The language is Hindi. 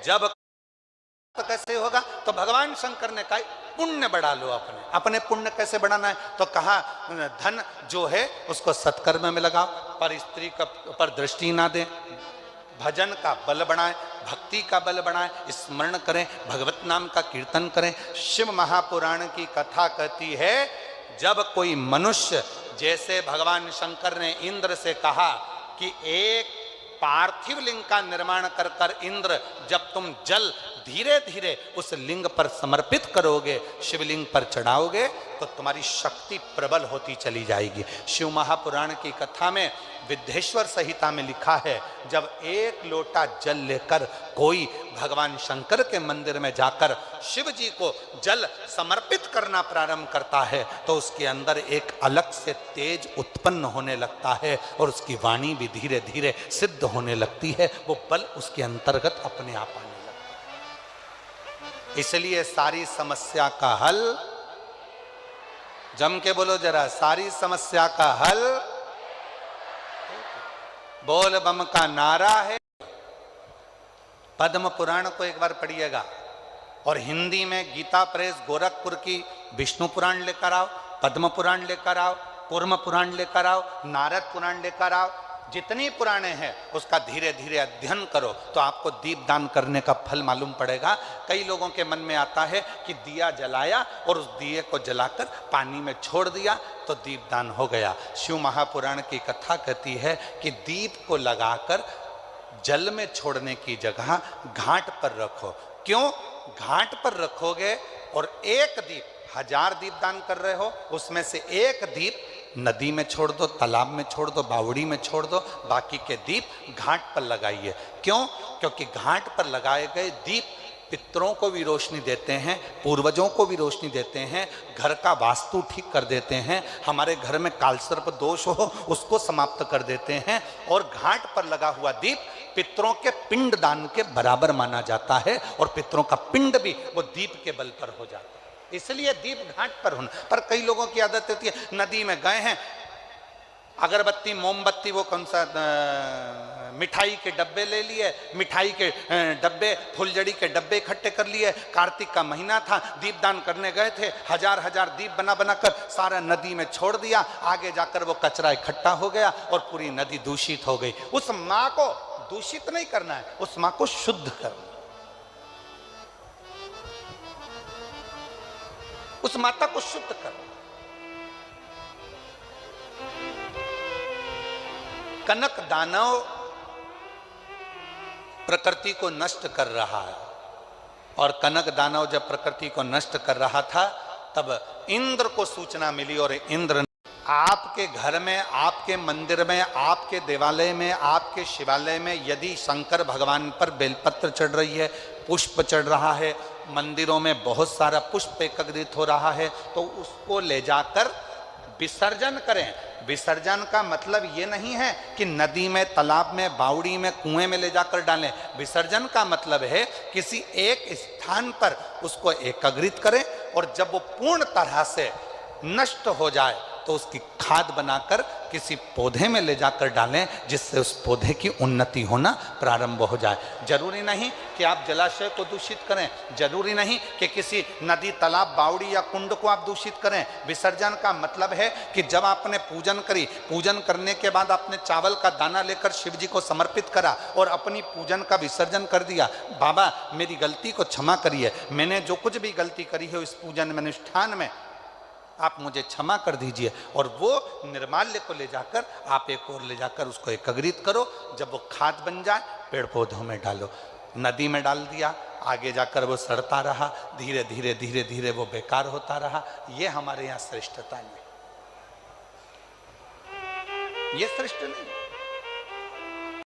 जब तो कैसे होगा? तो भगवान शंकर ने कहा पुण्य बढ़ा लो अपने। अपने पुण्य कैसे बढ़ाना है? तो कहा धन जो है उसको सत्कर्म में लगाओ, पर स्त्री का पर दृष्टि ना दें, भजन का बल बढ़ाएं, भक्ति का बल बढ़ाएं, स्मरण करें, भगवत नाम का कीर्तन करें। शिव महापुराण की कथा कहती है जब कोई मनुष्य, जैसे भगवान शंकर ने इंद्र से कहा कि एक पार्थिव लिंग का निर्माण कर कर इंद्र, जब तुम जल धीरे धीरे उस लिंग पर समर्पित करोगे, शिवलिंग पर चढ़ाओगे, तो तुम्हारी शक्ति प्रबल होती चली जाएगी। शिव महापुराण की कथा में विद्येश्वर संहिता में लिखा है जब एक लोटा जल लेकर कोई भगवान शंकर के मंदिर में जाकर शिव जी को जल समर्पित करना प्रारंभ करता है तो उसके अंदर एक अलग से तेज उत्पन्न होने लगता है और उसकी वाणी भी धीरे धीरे सिद्ध होने लगती है, वो बल उसके अंतर्गत अपने आप आने लगता है। इसलिए सारी समस्या का हल, जम के बोलो जरा, सारी समस्या का हल बोल बम का नारा है। पद्म पुराण को एक बार पढ़िएगा और हिंदी में गीता प्रेस गोरखपुर की विष्णु पुराण लेकर आओ, पद्म पुराण लेकर आओ, कूर्म पुराण लेकर आओ, नारद पुराण लेकर आओ, जितनी पुराणे हैं उसका धीरे धीरे अध्ययन करो तो आपको दीपदान करने का फल मालूम पड़ेगा। कई लोगों के मन में आता है कि दिया जलाया और उस दिए को जलाकर पानी में छोड़ दिया तो दीपदान हो गया। शिव महापुराण की कथा कहती है कि दीप को लगाकर जल में छोड़ने की जगह घाट पर रखो। क्यों? घाट पर रखोगे और एक दीप, 1000 दीप दान कर रहे हो, उसमें से एक दीप नदी में छोड़ दो, तालाब में छोड़ दो, बावड़ी में छोड़ दो, बाकी के दीप घाट पर लगाइए। क्यों? क्योंकि घाट पर लगाए गए दीप पितरों को भी रोशनी देते हैं, पूर्वजों को भी रोशनी देते हैं, घर का वास्तु ठीक कर देते हैं, हमारे घर में कालसर्प दोष हो उसको समाप्त कर देते हैं। और घाट पर लगा हुआ दीप पितरों के पिंड दान के बराबर माना जाता है और पितरों का पिंड भी वो दीप के बल पर हो जाता है। इसलिए दीप घाट पर होना। पर कई लोगों की आदत होती है, नदी में गए हैं, अगरबत्ती मोमबत्ती वो कौन सा मिठाई के डब्बे ले लिए, मिठाई के डब्बे, फुलझड़ी के डब्बे इकट्ठे कर लिए, कार्तिक का महीना था, दीपदान करने गए थे, 1000 दीप बना बनाकर सारा नदी में छोड़ दिया। आगे जाकर वो कचरा इकट्ठा हो गया और पूरी नदी दूषित हो गई। उस माँ को दूषित नहीं करना है, उस माँ को शुद्ध करना, उस माता को शुद्ध कर। कनक दानव प्रकृति को नष्ट कर रहा है और कनक दानव जब प्रकृति को नष्ट कर रहा था तब इंद्र को सूचना मिली और इंद्र आपके घर में, आपके मंदिर में, आपके देवालय में, आपके शिवालय में यदि शंकर भगवान पर बेलपत्र चढ़ रही है, पुष्प चढ़ रहा है, मंदिरों में बहुत सारा पुष्प एकत्रित हो रहा है, तो उसको ले जाकर विसर्जन करें। विसर्जन का मतलब ये नहीं है कि नदी में, तालाब में, बावड़ी में, कुएं में ले जाकर डालें। विसर्जन का मतलब है किसी एक स्थान पर उसको एकत्रित करें और जब वो पूर्ण तरह से नष्ट हो जाए तो उसकी खाद बनाकर किसी पौधे में ले जाकर डालें जिससे उस पौधे की उन्नति होना प्रारंभ हो जाए। जरूरी नहीं कि आप जलाशय को दूषित करें, जरूरी नहीं कि किसी नदी, तालाब, बावड़ी या कुंड को आप दूषित करें। विसर्जन का मतलब है कि जब आपने पूजन करी, पूजन करने के बाद आपने चावल का दाना लेकर शिव जी को समर्पित करा और अपनी पूजन का विसर्जन कर दिया, बाबा मेरी गलती को क्षमा करिए, मैंने जो कुछ भी गलती करी है इस पूजन में, अनुष्ठान में, आप मुझे क्षमा कर दीजिए। और वो निर्माल्य को ले जाकर आप एक और ले जाकर उसको एकत्रित करो। जब वो खाद बन जाए पेड़ पौधों में डालो। नदी में डाल दिया, आगे जाकर वो सड़ता रहा, धीरे धीरे धीरे धीरे वो बेकार होता रहा। ये हमारे यहाँ श्रेष्ठता नहीं, ये श्रेष्ठ नहीं।